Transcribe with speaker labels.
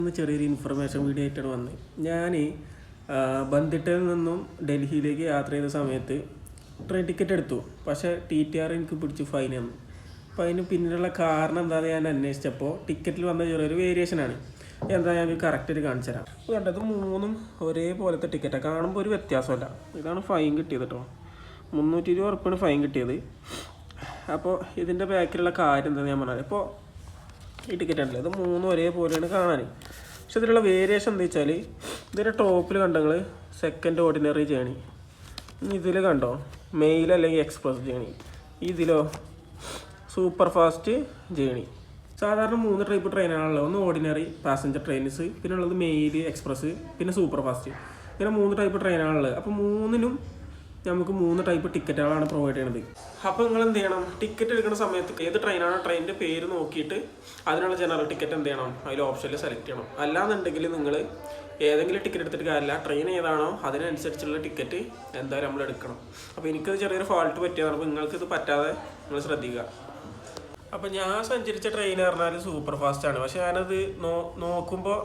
Speaker 1: ഒന്ന് ചെറിയൊരു information video ആയിട്ടാണ് വന്നത്. ഞാൻ ബന്ദിട്ടയിൽ നിന്നും ഡൽഹിയിലേക്ക് യാത്ര ചെയ്ത സമയത്ത് ട്രെയിൻ ടിക്കറ്റ് എടുത്തു. പക്ഷേ TTR എനിക്ക് പിടിച്ച് ഫൈൻ തന്നു. അപ്പോൾ അതിന് പിന്നിലുള്ള കാരണം എന്താണെന്ന് ഞാൻ അന്വേഷിച്ചപ്പോൾ ടിക്കറ്റിൽ വന്ന ചെറിയൊരു വേരിയേഷനാണ്. എന്താ ഞാൻ കറക്റ്റായിട്ട് കാണിച്ചു തരാം. കണ്ടത് മൂന്നും ഒരേപോലത്തെ ടിക്കറ്റാണ്. കാണുമ്പോൾ ഒരു വ്യത്യാസമല്ല. ഇതാണ് ഫൈൻ കിട്ടിയത് കേട്ടോ. 320 ഉറുപ്പിയാണ് ഫൈൻ കിട്ടിയത്. അപ്പോൾ ഇതിൻ്റെ ബാക്കിലുള്ള കാര്യം എന്താണെന്ന് ഞാൻ പറഞ്ഞത്. ഇപ്പോൾ ഈ ടിക്കറ്റ് ഉണ്ടല്ലോ, ഇത് മൂന്നും ഒരേപോലെയാണ് കാണാൻ. പക്ഷെ ഇതിലുള്ള വേരിയേഷൻ എന്താ വെച്ചാൽ, ഇതിൻ്റെ ടോപ്പിൽ കണ്ടങ്ങൾ സെക്കൻഡ് ഓർഡിനറി ജേണി, ഇതിൽ കണ്ടോ മെയിൽ അല്ലെങ്കിൽ എക്സ്പ്രസ് ജേണി, ഇതിലോ സൂപ്പർ ഫാസ്റ്റ് ജേണി. സാധാരണ 3 ടൈപ്പ് ട്രെയിനാണല്ലോ. ഒന്ന് ഓർഡിനറി പാസഞ്ചർ ട്രെയിൻസ്, പിന്നെ ഉള്ളത് മെയിൽ, എക്സ്പ്രസ്, പിന്നെ സൂപ്പർ ഫാസ്റ്റ്. ഇങ്ങനെ 3 ടൈപ്പ് ട്രെയിനാണുള്ളത്. അപ്പോൾ മൂന്നിനും നമുക്ക് 3 ടൈപ്പ് ടിക്കറ്റുകളാണ് പ്രൊവൈഡ് ചെയ്യണത്. അപ്പോൾ നിങ്ങൾ എന്ത് ചെയ്യണം, ടിക്കറ്റ് എടുക്കുന്ന സമയത്ത് ഏത് ട്രെയിനാണോ ട്രെയിനിൻ്റെ പേര് നോക്കിയിട്ട് അതിനുള്ള ജനറൽ ടിക്കറ്റ് എന്ത് ചെയ്യണം, അതിൽ ഓപ്ഷനിൽ സെലക്ട് ചെയ്യണം. അല്ലാന്നുണ്ടെങ്കിൽ നിങ്ങൾ ഏതെങ്കിലും ടിക്കറ്റ് എടുത്തിട്ട് കാര്യമില്ല, ട്രെയിൻ ഏതാണോ അതിനനുസരിച്ചുള്ള ടിക്കറ്റ് എന്തായാലും നമ്മൾ എടുക്കണം. അപ്പോൾ എനിക്കത് ചെറിയൊരു ഫാൾട്ട് പറ്റിയതാണ്. അപ്പോൾ നിങ്ങൾക്കിത് പറ്റാതെ നിങ്ങൾ ശ്രദ്ധിക്കുക. അപ്പോൾ ഞാൻ സഞ്ചരിച്ച ട്രെയിൻ പറഞ്ഞാൽ സൂപ്പർ ഫാസ്റ്റാണ്. പക്ഷേ ഞാനത് നോക്കുമ്പോൾ